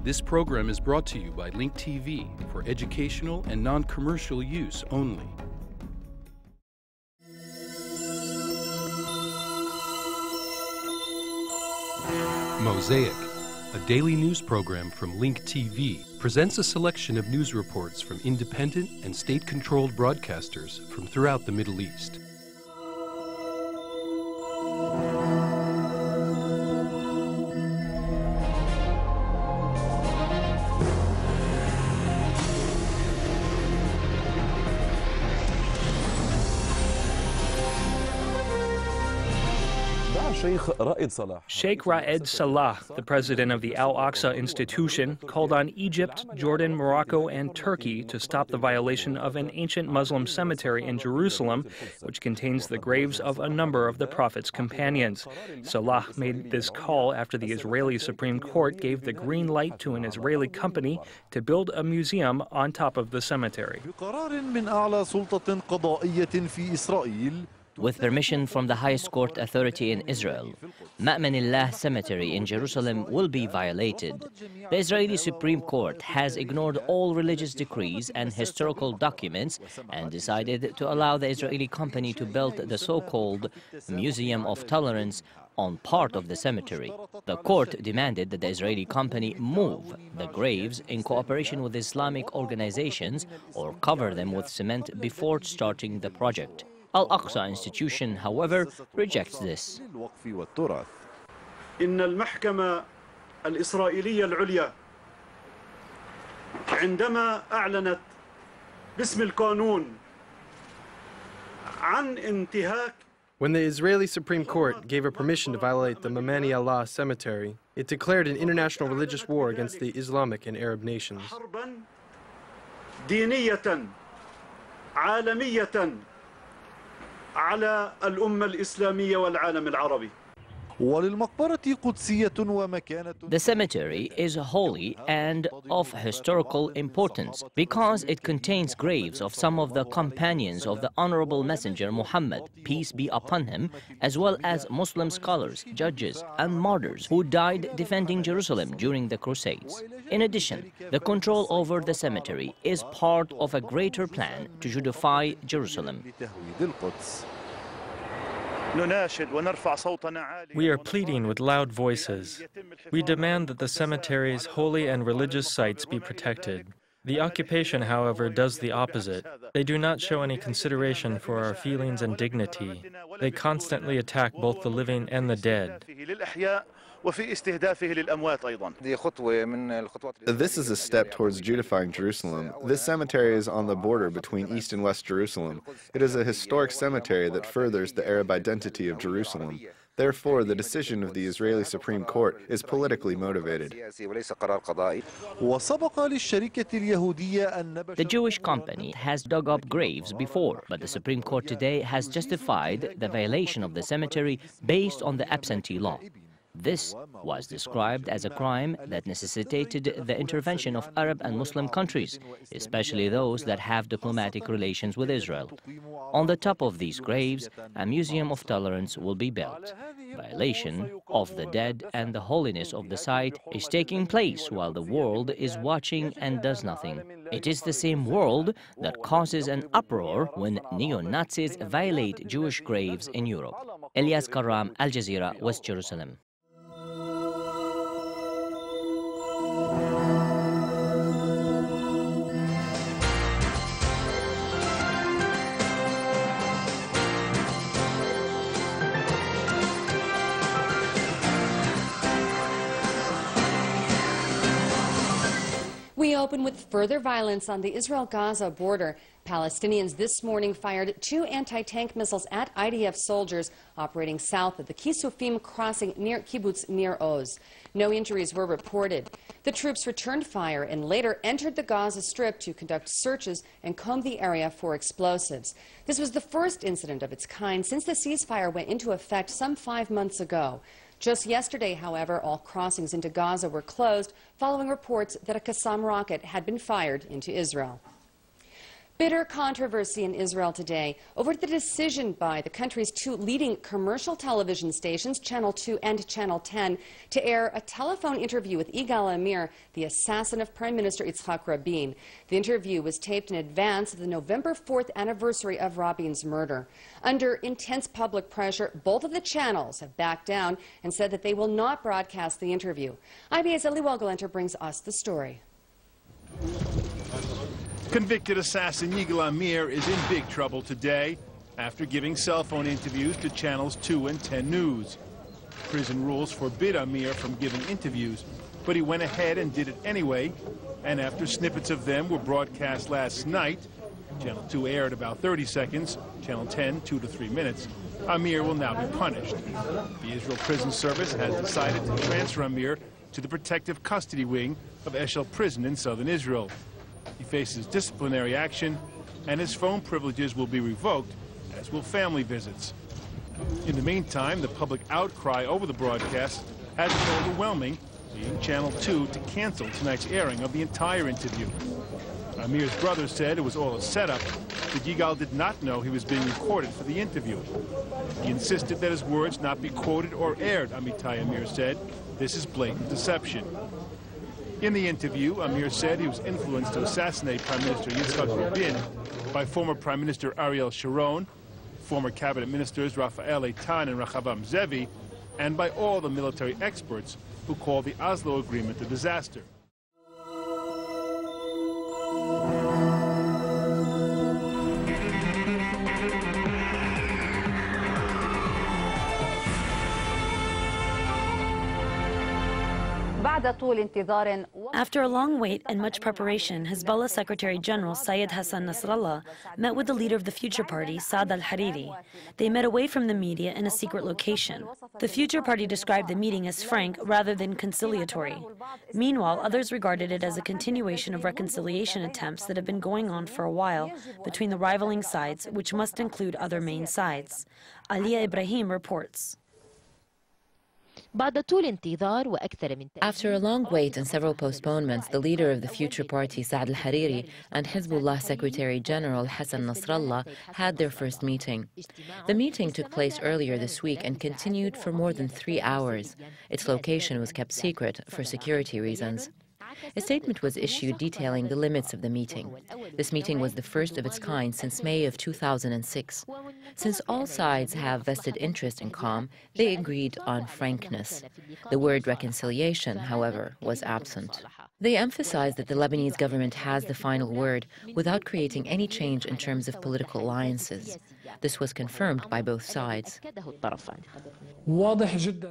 This program is brought to you by Link TV for educational and non-commercial use only. Mosaic, a daily news program from Link TV, presents a selection of news reports from independent and state-controlled broadcasters from throughout the Middle East. Sheikh Raed Salah, the president of the Al-Aqsa institution, called on Egypt, Jordan, Morocco, and Turkey to stop the violation of an ancient Muslim cemetery in Jerusalem, which contains the graves of a number of the Prophet's companions. Salah made this call after the Israeli Supreme Court gave the green light to an Israeli company to build a museum on top of the cemetery. With permission from the highest court authority in Israel, Ma'manillah Cemetery in Jerusalem will be violated. The Israeli Supreme Court has ignored all religious decrees and historical documents and decided to allow the Israeli company to build the so-called Museum of Tolerance on part of the cemetery. The court demanded that the Israeli company move the graves in cooperation with Islamic organizations or cover them with cement before starting the project. Al-Aqsa institution, however, rejects this. إن المحكمة الإسرائيلية العليا عندما أعلنت باسم القانون عن انتهاك. When the Israeli Supreme Court gave a permission to violate the Ma'manillah Cemetery, it declared an international religious war against the Islamic and Arab nations. حربا دينية عالمية على الأمة الإسلامية والعالم العربي. The cemetery is holy and of historical importance because it contains graves of some of the companions of the Honorable Messenger Muhammad, peace be upon him, as well as Muslim scholars, judges, and martyrs who died defending Jerusalem during the Crusades. In addition, the control over the cemetery is part of a greater plan to Judify Jerusalem. We are pleading with loud voices. We demand that the cemetery's holy and religious sites be protected. The occupation, however, does the opposite. They do not show any consideration for our feelings and dignity. They constantly attack both the living and the dead. This is a step towards Judifying Jerusalem. This cemetery is on the border between East and West Jerusalem. It is a historic cemetery that furthers the Arab identity of Jerusalem. Therefore, the decision of the Israeli Supreme Court is politically motivated. The Jewish company has dug up graves before, but the Supreme Court today has justified the violation of the cemetery based on the absentee law. This was described as a crime that necessitated the intervention of Arab and Muslim countries, especially those that have diplomatic relations with Israel. On the top of these graves, a museum of tolerance will be built. Violation of the dead and the holiness of the site is taking place while the world is watching and does nothing. It is the same world that causes an uproar when neo-Nazis violate Jewish graves in Europe. Elias Karam, Al Jazeera, West Jerusalem. We open with further violence on the Israel-Gaza border. Palestinians this morning fired 2 anti-tank missiles at IDF soldiers operating south of the Kisufim crossing near Kibbutz Nir Oz. No injuries were reported. The troops returned fire and later entered the Gaza Strip to conduct searches and comb the area for explosives. This was the first incident of its kind since the ceasefire went into effect some 5 months ago. Just yesterday, however, all crossings into Gaza were closed following reports that a Qassam rocket had been fired into Israel. Bitter controversy in Israel today over the decision by the country's two leading commercial television stations, Channel 2 and Channel 10, to air a telephone interview with Yigal Amir, the assassin of Prime Minister Yitzhak Rabin. The interview was taped in advance of the November 4th anniversary of Rabin's murder. Under intense public pressure, both of the channels have backed down and said that they will not broadcast the interview. IBA's Eli Walgalenter brings us the story. Convicted assassin Yigal Amir is in big trouble today after giving cell phone interviews to channels 2 and 10 News. Prison rules forbid Amir from giving interviews, but he went ahead and did it anyway, and after snippets of them were broadcast last night, Channel 2 aired about 30 seconds, Channel 10 2 to 3 minutes, Amir will now be punished. The Israel Prison Service has decided to transfer Amir to the protective custody wing of Eshel Prison in southern Israel. He faces disciplinary action, and his phone privileges will be revoked, as will family visits. In the meantime, the public outcry over the broadcast has been overwhelming, leading Channel 2 to cancel tonight's airing of the entire interview. Amir's brother said it was all a setup, that Yigal did not know he was being recorded for the interview. He insisted that his words not be quoted or aired, Amitai Amir said. This is blatant deception. In the interview, Amir said he was influenced to assassinate Prime Minister Yitzhak Rabin by former Prime Minister Ariel Sharon, former cabinet ministers Rafael Eitan and Rehavam Zevi, and by all the military experts who called the Oslo Agreement a disaster. After a long wait and much preparation, Hezbollah Secretary General Syed Hassan Nasrallah met with the leader of the Future Party, Saad al-Hariri. They met away from the media in a secret location. The Future Party described the meeting as frank rather than conciliatory. Meanwhile, others regarded it as a continuation of reconciliation attempts that have been going on for a while between the rivaling sides, which must include other main sides. Aliyah Ibrahim reports. After a long wait and several postponements, the leader of the Future Party, Saad al-Hariri, and Hezbollah Secretary General Hassan Nasrallah had their first meeting. The meeting took place earlier this week and continued for more than 3 hours. Its location was kept secret for security reasons. A statement was issued detailing the limits of the meeting. This meeting was the first of its kind since May of 2006. Since all sides have vested interest in calm, they agreed on frankness. The word reconciliation, however, was absent. They emphasized that the Lebanese government has the final word without creating any change in terms of political alliances. This was confirmed by both sides.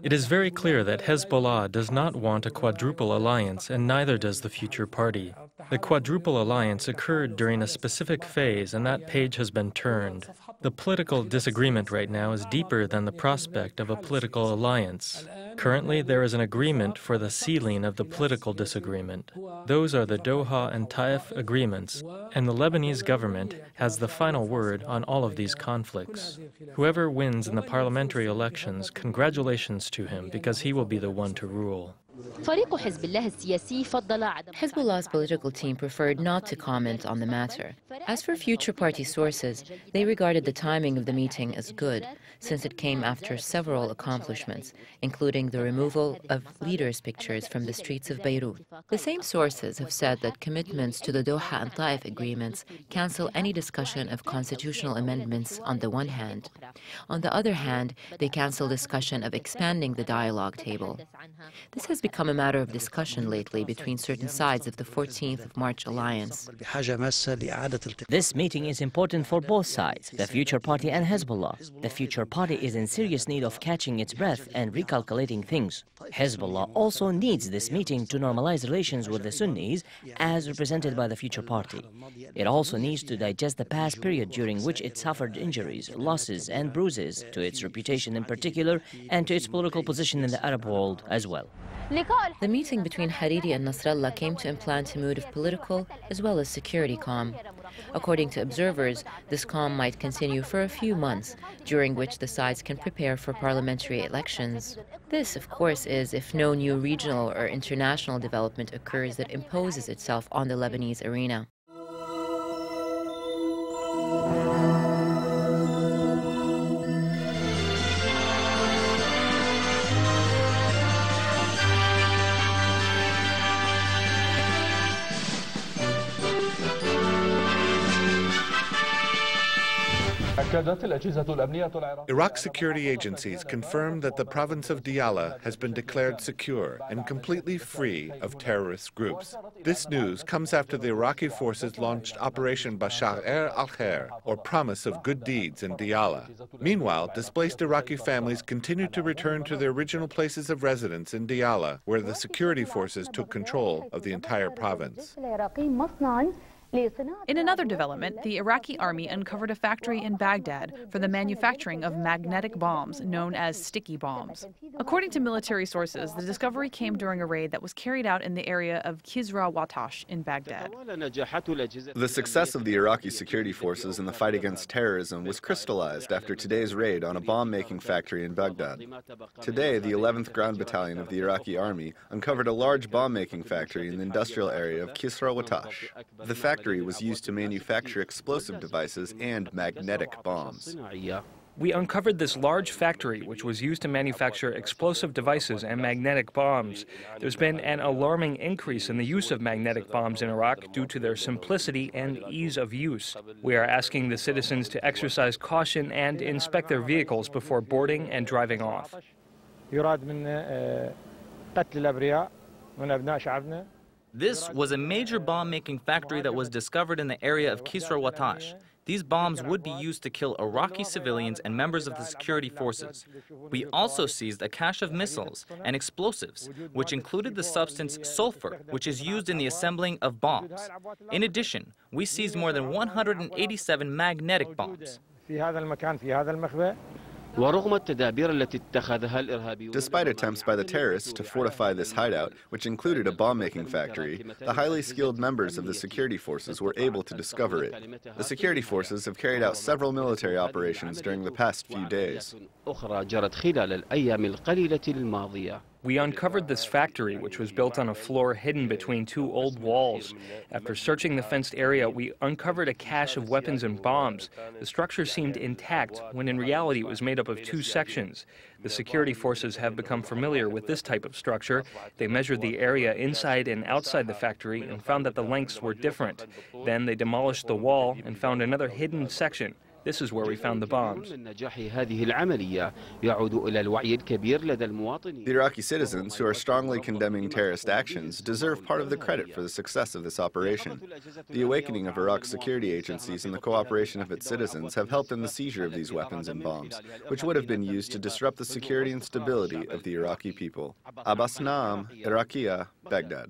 It is very clear that Hezbollah does not want a quadruple alliance, and neither does the Future Party. The quadruple alliance occurred during a specific phase, and that page has been turned. The political disagreement right now is deeper than the prospect of a political alliance. Currently, there is an agreement for the ceiling of the political disagreement. Those are the Doha and Taif agreements, and the Lebanese government has the final word on all of these conflicts. Whoever wins in the parliamentary elections, congratulations to him, because he will be the one to rule. Hezbollah's political team preferred not to comment on the matter. As for Future Party sources, they regarded the timing of the meeting as good, since it came after several accomplishments, including the removal of leaders' pictures from the streets of Beirut. The same sources have said that commitments to the Doha and Taif agreements cancel any discussion of constitutional amendments on the one hand. On the other hand, they cancel discussion of expanding the dialogue table. This has become a matter of discussion lately between certain sides of the 14th of March alliance. This meeting is important for both sides, the Future Party and Hezbollah. The Future Party is in serious need of catching its breath and recalculating things. Hezbollah also needs this meeting to normalize relations with the Sunnis, as represented by the Future Party. It also needs to digest the past period during which it suffered injuries, losses, and bruises to its reputation in particular, and to its political position in the Arab world as well. The meeting between Hariri and Nasrallah came to implant a mood of political as well as security calm. According to observers, this calm might continue for a few months, during which the sides can prepare for parliamentary elections. This, of course, is if no new regional or international development occurs that imposes itself on the Lebanese arena. Iraq security agencies confirmed that the province of Diyala has been declared secure and completely free of terrorist groups. This news comes after the Iraqi forces launched Operation Bashar al-Khair, or Promise of Good Deeds, in Diyala. Meanwhile, displaced Iraqi families continue to return to their original places of residence in Diyala, where the security forces took control of the entire province. In another development, the Iraqi army uncovered a factory in Baghdad for the manufacturing of magnetic bombs known as sticky bombs. According to military sources, the discovery came during a raid that was carried out in the area of Kisra Watash in Baghdad. The success of the Iraqi security forces in the fight against terrorism was crystallized after today's raid on a bomb-making factory in Baghdad. Today, the 11th Ground Battalion of the Iraqi Army uncovered a large bomb-making factory in the industrial area of Kisra Watash. The factory was used to manufacture explosive devices and magnetic bombs. We uncovered this large factory which was used to manufacture explosive devices and magnetic bombs. There's been an alarming increase in the use of magnetic bombs in Iraq due to their simplicity and ease of use. We are asking the citizens to exercise caution and inspect their vehicles before boarding and driving off. This was a major bomb-making factory that was discovered in the area of Kisra Watash. These bombs would be used to kill Iraqi civilians and members of the security forces. We also seized a cache of missiles and explosives, which included the substance sulfur, which is used in the assembling of bombs. In addition, we seized more than 187 magnetic bombs. Despite attempts by the terrorists to fortify this hideout, which included a bomb-making factory, the highly skilled members of the security forces were able to discover it. The security forces have carried out several military operations during the past few days. We uncovered this factory, which was built on a floor hidden between two old walls. After searching the fenced area, we uncovered a cache of weapons and bombs. The structure seemed intact, when in reality it was made up of two sections. The security forces have become familiar with this type of structure. They measured the area inside and outside the factory and found that the lengths were different. Then they demolished the wall and found another hidden section. This is where we found the bombs. The Iraqi citizens, who are strongly condemning terrorist actions, deserve part of the credit for the success of this operation. The awakening of Iraq's security agencies and the cooperation of its citizens have helped in the seizure of these weapons and bombs, which would have been used to disrupt the security and stability of the Iraqi people. Abbas Naam, Iraqiya, Baghdad.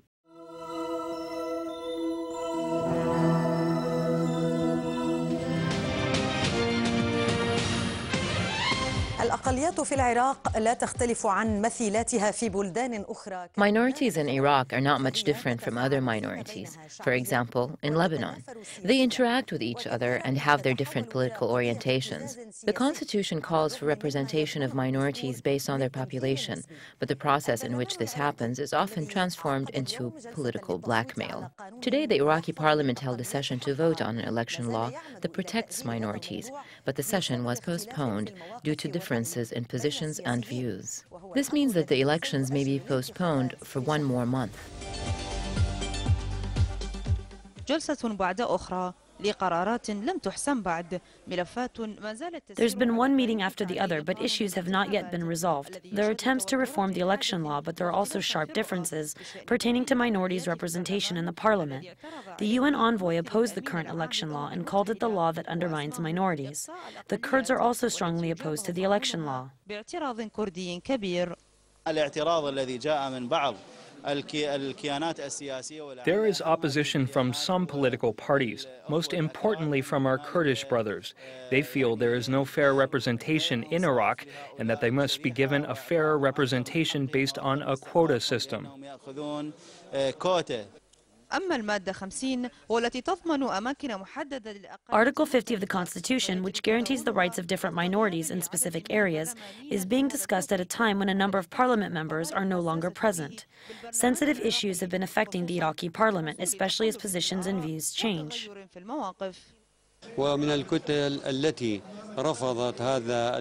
Minorities in Iraq are not much different from other minorities. For example, in Lebanon, they interact with each other and have their different political orientations. The Constitution calls for representation of minorities based on their population, but the process in which this happens is often transformed into political blackmail. Today, the Iraqi parliament held a session to vote on an election law that protects minorities, but the session was postponed due to differences in positions and views. This means that the elections may be postponed for one more month. There's been one meeting after the other, but issues have not yet been resolved. There are attempts to reform the election law, but there are also sharp differences pertaining to minorities' representation in the parliament. The UN envoy opposed the current election law and called it the law that undermines minorities. The Kurds are also strongly opposed to the election law. There is opposition from some political parties, most importantly from our Kurdish brothers. They feel there is no fair representation in Iraq and that they must be given a fairer representation based on a quota system. Article 50 of the Constitution, which guarantees the rights of different minorities in specific areas, is being discussed at a time when a number of parliament members are no longer present. Sensitive issues have been affecting the Iraqi parliament, especially as positions and views change. ومن الكتل التي رفضت هذا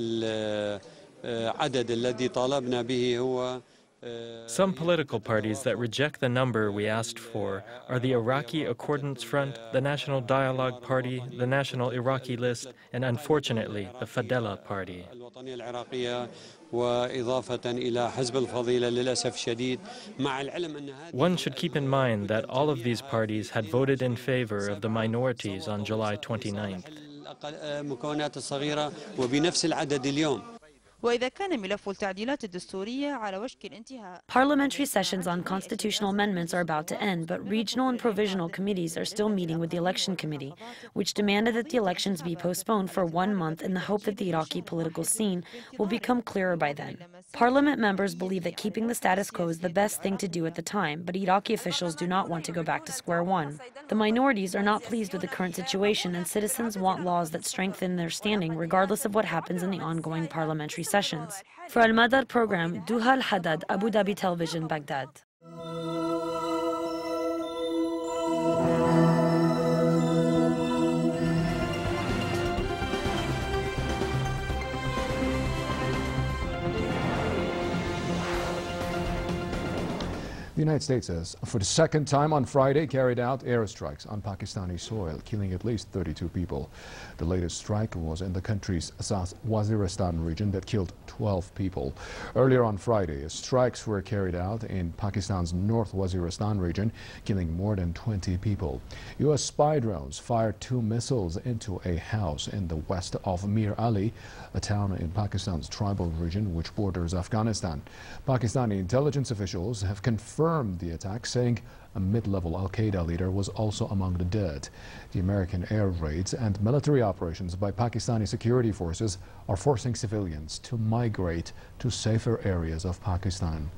العدد الذي طالبنا به هو Some political parties that reject the number we asked for are the Iraqi Accordance Front, the National Dialogue Party, the National Iraqi List, and unfortunately, the Fadela Party. One should keep in mind that all of these parties had voted in favor of the minorities on July 29th. Parliamentary sessions on constitutional amendments are about to end, but regional and provisional committees are still meeting with the election committee, which demanded that the elections be postponed for 1 month in the hope that the Iraqi political scene will become clearer by then. Parliament members believe that keeping the status quo is the best thing to do at the time, but Iraqi officials do not want to go back to square one. The minorities are not pleased with the current situation, and citizens want laws that strengthen their standing regardless of what happens in the ongoing parliamentary sessions. For Al-Madar program, Duha Al-Haddad, Abu Dhabi Television, Baghdad. The United States has, for the second time on Friday, carried out airstrikes on Pakistani soil, killing at least 32 people. The latest strike was in the country's South Waziristan region that killed 12 people. Earlier on Friday, strikes were carried out in Pakistan's North Waziristan region, killing more than 20 people. U.S. spy drones fired 2 missiles into a house in the west of Mir Ali, a town in Pakistan's tribal region which borders Afghanistan. Pakistani intelligence officials have confirmed the attack, saying a mid-level Al-Qaeda leader was also among the dead. The American air raids and military operations by Pakistani security forces are forcing civilians to migrate to safer areas of Pakistan.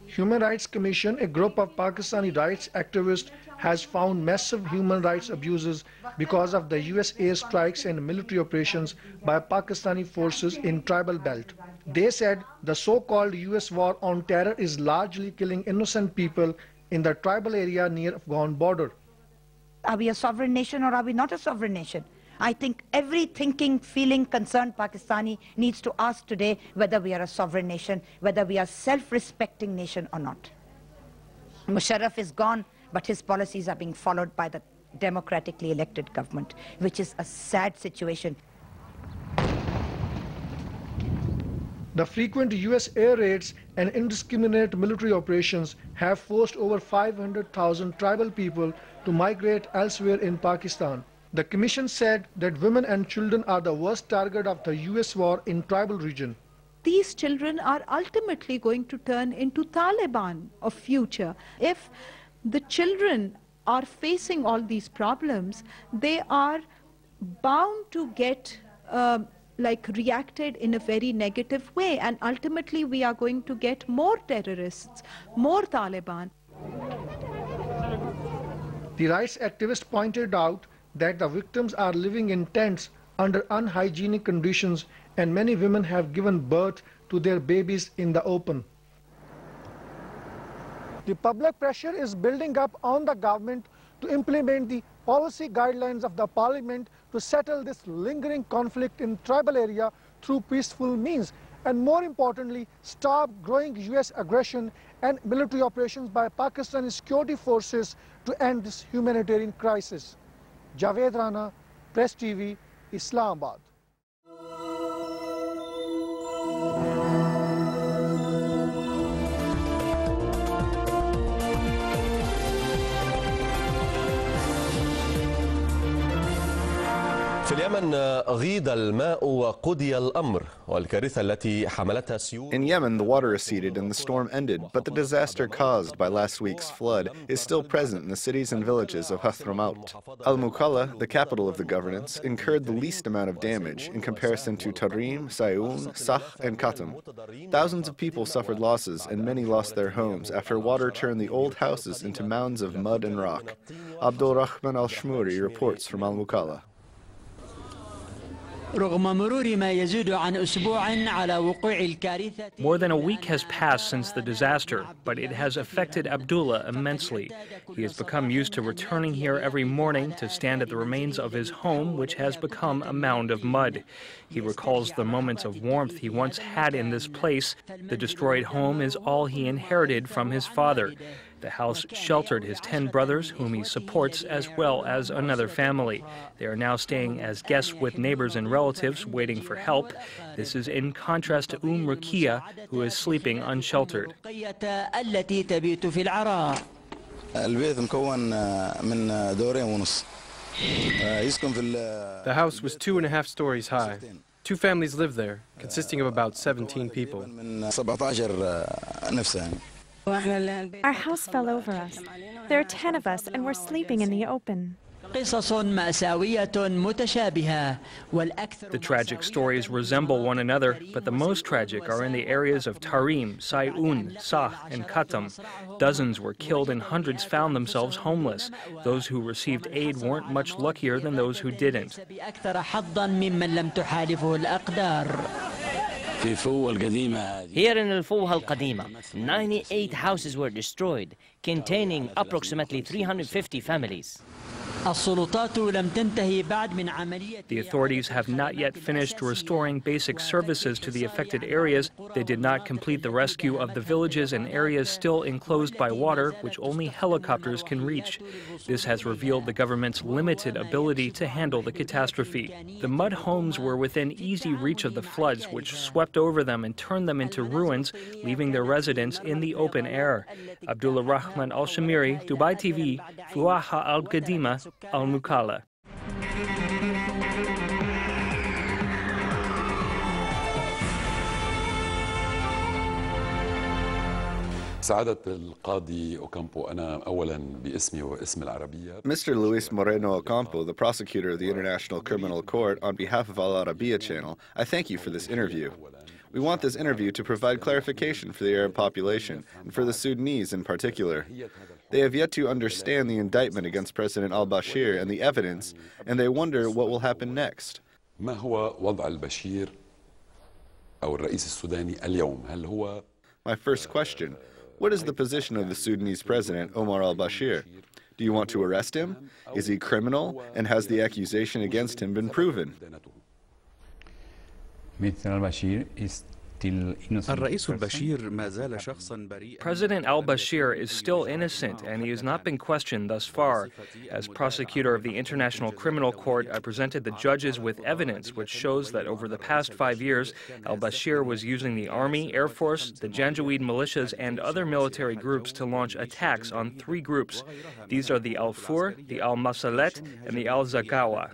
Human Rights Commission, a group of Pakistani rights activists, has found massive human rights abuses because of the US airstrikes and military operations by Pakistani forces in tribal belt. They said the so-called US war on terror is largely killing innocent people in the tribal area near Afghan border. Are we a sovereign nation or are we not a sovereign nation? I think every thinking, feeling, concerned Pakistani needs to ask today whether we are a sovereign nation, whether we are a self-respecting nation or not. Musharraf is gone, but his policies are being followed by the democratically elected government, which is a sad situation. The frequent US air raids and indiscriminate military operations have forced over 500,000 tribal people to migrate elsewhere in Pakistan. The commission said that women and children are the worst target of the US war in tribal region. These children are ultimately going to turn into Taliban of future. If the children are facing all these problems, they are bound to get reacted in a very negative way, and ultimately we are going to get more terrorists, more Taliban. The rights activists pointed out that the victims are living in tents under unhygienic conditions, and many women have given birth to their babies in the open. The public pressure is building up on the government to implement the policy guidelines of the parliament to settle this lingering conflict in tribal area through peaceful means, and more importantly, stop growing US aggression and military operations by Pakistani security forces to end this humanitarian crisis. Javed Rana, Press TV, Islamabad. في اليمن غيض الماء وقضي الأمر والكارثة التي حملتها السيول. In Yemen, the water receded and the storm ended, but the disaster caused by last week's flood is still present in the cities and villages of Hadramaut. Al-Mukalla, the capital of the governance, incurred the least amount of damage in comparison to Tarim, Sayoun, Sakh, and Qassam. Thousands of people suffered losses and many lost their homes after water turned the old houses into mounds of mud and rock. Abdul Rahman al-Shmuri reports from Al-Mukalla. More than a week has passed since the disaster, but it has affected Abdullah immensely. He has become used to returning here every morning to stand at the remains of his home, which has become a mound of mud. He recalls the moments of warmth he once had in this place. The destroyed home is all he inherited from his father. The house sheltered his 10 brothers, whom he supports, as well as another family. They are now staying as guests with neighbors and relatives, waiting for help. This is in contrast to Raqiya, who is sleeping unsheltered. The house was 2.5 stories high. 2 families lived there, consisting of about 17 people. Our house fell over us. There are 10 of us, and we're sleeping in the open. The tragic stories resemble one another, but the most tragic are in the areas of Tarim, Sayun, Sah, and Qassam. Dozens were killed and hundreds found themselves homeless. Those who received aid weren't much luckier than those who didn't. Here in Al-Fuha Al-Qadima, 98 houses were destroyed, containing approximately 350 families. The authorities have not yet finished restoring basic services to the affected areas. They did not complete the rescue of the villages and areas still enclosed by water, which only helicopters can reach. This has revealed the government's limited ability to handle the catastrophe. The mud homes were within easy reach of the floods, which swept over them and turned them into ruins, leaving their residents in the open air. Abdullah Rahman Al-Shamiri, Dubai TV, Fuaha Al-Qadima, Al-Mukalla. Mr. Luis Moreno Ocampo, the prosecutor of the International Criminal Court, on behalf of Al-Arabiya channel, I thank you for this interview. We want this interview to provide clarification for the Arab population, and for the Sudanese in particular. They have yet to understand the indictment against President al-Bashir and the evidence, and they wonder what will happen next. My first question, what is the position of the Sudanese president, Omar al-Bashir? Do you want to arrest him? Is he criminal, and has the accusation against him been proven? President al-Bashir is still innocent, and he has not been questioned thus far. As prosecutor of the International Criminal Court, I presented the judges with evidence which shows that over the past 5 years, al-Bashir was using the Army, Air Force, the Janjaweed militias, and other military groups to launch attacks on 3 groups. These are the Al-Fur, the Al-Masalet, and the Al-Zakawa.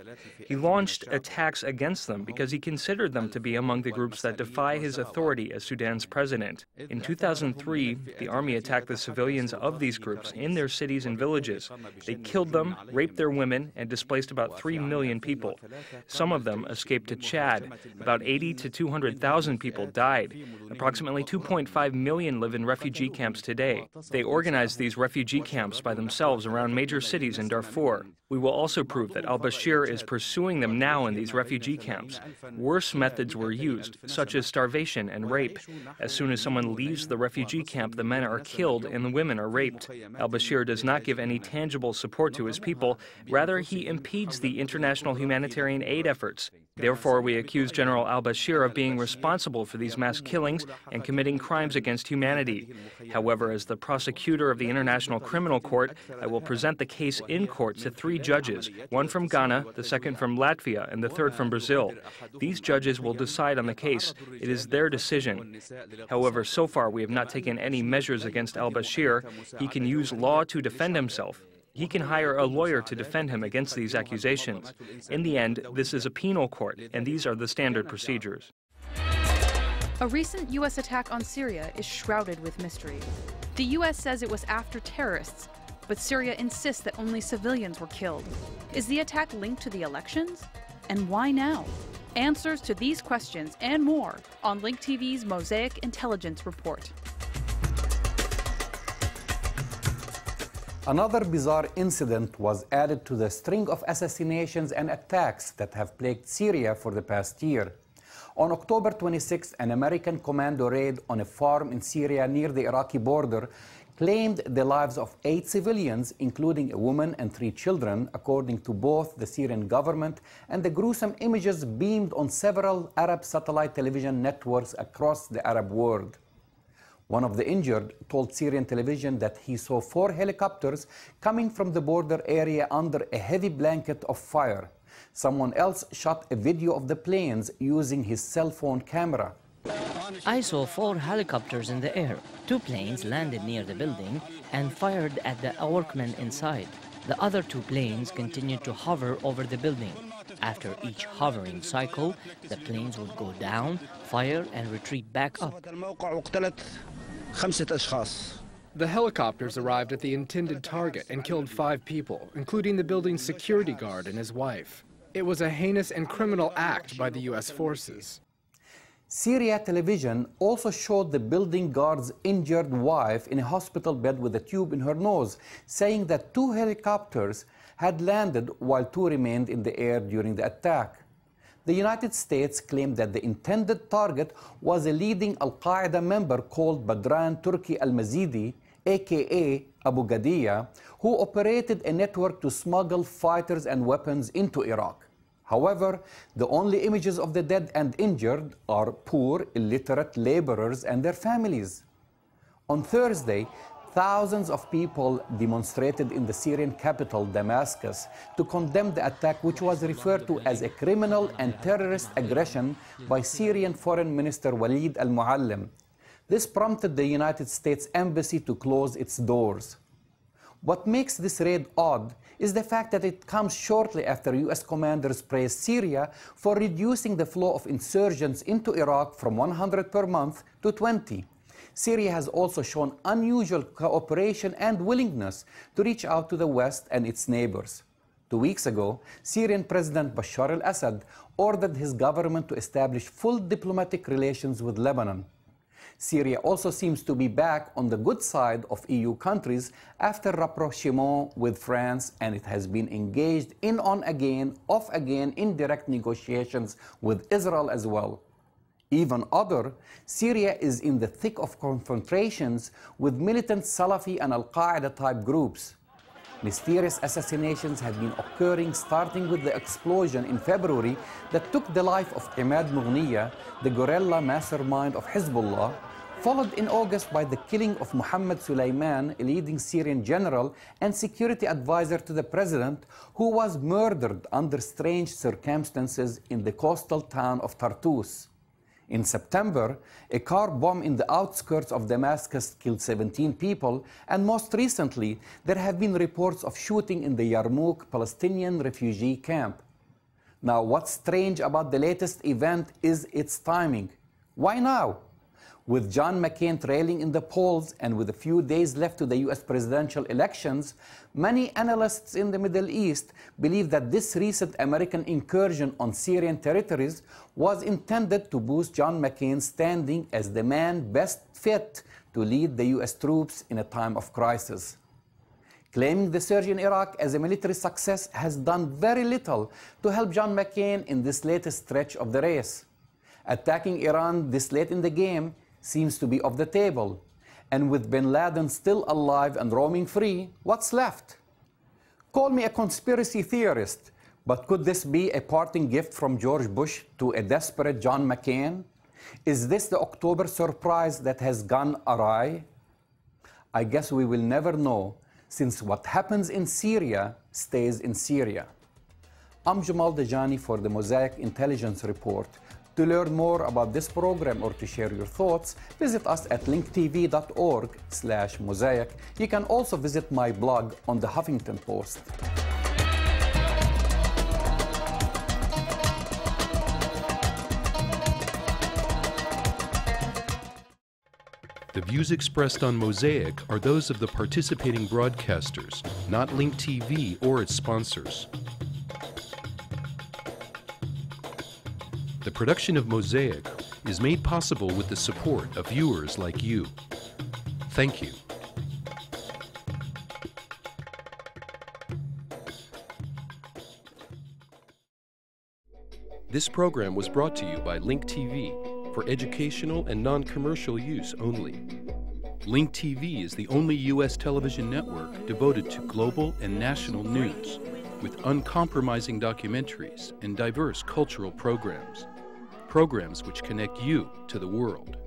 He launched attacks against them because he considered them to be among the groups that defy his authority as Sudan's president. In 2003, the army attacked the civilians of these groups in their cities and villages. They killed them, raped their women, and displaced about 3 million people. Some of them escaped to Chad. About 80 to 200,000 people died. Approximately 2.5 million live in refugee camps today. They organized these refugee camps by themselves around major cities in Darfur. We will also prove that al-Bashir is pursuing them now in these refugee camps. Worse methods were used, such as starvation and rape. As soon as someone leaves the refugee camp, the men are killed and the women are raped. Al-Bashir does not give any tangible support to his people. Rather, he impedes the international humanitarian aid efforts. Therefore, we accuse General al-Bashir of being responsible for these mass killings and committing crimes against humanity. However, as the prosecutor of the International Criminal Court, I will present the case in court to 3 judges, one from Ghana, the second from Latvia, and the third from Brazil. These judges will decide on the case. It is their decision. However, so far we have not taken any measures against al-Bashir. He can use law to defend himself. He can hire a lawyer to defend him against these accusations. In the end, this is a penal court, and these are the standard procedures. A recent U.S. attack on Syria is shrouded with mystery. The U.S. says it was after terrorists, but Syria insists that only civilians were killed. Is the attack linked to the elections? And why now? Answers to these questions and more on Link TV's Mosaic Intelligence Report. Another bizarre incident was added to the string of assassinations and attacks that have plagued Syria for the past year. On October 26, an American commando raid on a farm in Syria near the Iraqi border claimed the lives of 8 civilians, including a woman and 3 children, according to both the Syrian government and the gruesome images beamed on several Arab satellite television networks across the Arab world. One of the injured told Syrian television that he saw 4 helicopters coming from the border area under a heavy blanket of fire. Someone else shot a video of the planes using his cell phone camera. I saw 4 helicopters in the air. 2 planes landed near the building and fired at the workmen inside. The other 2 planes continued to hover over the building. After each hovering cycle, the planes would go down, fire, and retreat back up. The helicopters arrived at the intended target and killed 5 people, including the building's security guard and his wife. It was a heinous and criminal act by the U.S. forces. Syria television also showed the building guard's injured wife in a hospital bed with a tube in her nose, saying that 2 helicopters had landed while 2 remained in the air during the attack. The United States claimed that the intended target was a leading Al-Qaeda member called Badran Turki al-Mazidi, aka Abu Gadiya, who operated a network to smuggle fighters and weapons into Iraq. However, the only images of the dead and injured are poor, illiterate laborers and their families. On Thursday, thousands of people demonstrated in the Syrian capital, Damascus, to condemn the attack, which was referred to as a criminal and terrorist aggression by Syrian Foreign Minister Walid al-Muallim. This prompted the United States Embassy to close its doors. What makes this raid odd is the fact that it comes shortly after U.S. commanders praised Syria for reducing the flow of insurgents into Iraq from 100 per month to 20. Syria has also shown unusual cooperation and willingness to reach out to the West and its neighbors. 2 weeks ago, Syrian President Bashar al-Assad ordered his government to establish full diplomatic relations with Lebanon. Syria also seems to be back on the good side of EU countries after rapprochement with France, and it has been engaged in on-again, off-again indirect negotiations with Israel as well. Even odder, Syria is in the thick of confrontations with militant Salafi and Al-Qaeda type groups. Mysterious assassinations have been occurring, starting with the explosion in February that took the life of Imad Mughniya, the guerrilla mastermind of Hezbollah, followed in August by the killing of Mohammed Suleiman, a leading Syrian general and security advisor to the president, who was murdered under strange circumstances in the coastal town of Tartus. In September, a car bomb in the outskirts of Damascus killed 17 people, and most recently, there have been reports of shooting in the Yarmouk Palestinian refugee camp. Now, what's strange about the latest event is its timing. Why now? With John McCain trailing in the polls and with a few days left to the U.S. presidential elections, many analysts in the Middle East believe that this recent American incursion on Syrian territories was intended to boost John McCain's standing as the man best fit to lead the U.S. troops in a time of crisis. Claiming the surge in Iraq as a military success has done very little to help John McCain in this latest stretch of the race. Attacking Iran this late in the game seems to be off the table. And with bin Laden still alive and roaming free, what's left? Call me a conspiracy theorist, but could this be a parting gift from George Bush to a desperate John McCain? Is this the October surprise that has gone awry? I guess we will never know, since what happens in Syria stays in Syria. I'm Jamal Dajani for the Mosaic Intelligence Report. To learn more about this program or to share your thoughts, visit us at linktv.org/mosaic. You can also visit my blog on the Huffington Post. The views expressed on Mosaic are those of the participating broadcasters, not Link TV or its sponsors. The production of Mosaic is made possible with the support of viewers like you. Thank you. This program was brought to you by Link TV for educational and non-commercial use only. Link TV is the only U.S. television network devoted to global and national news, with uncompromising documentaries and diverse cultural programs. Programs which connect you to the world.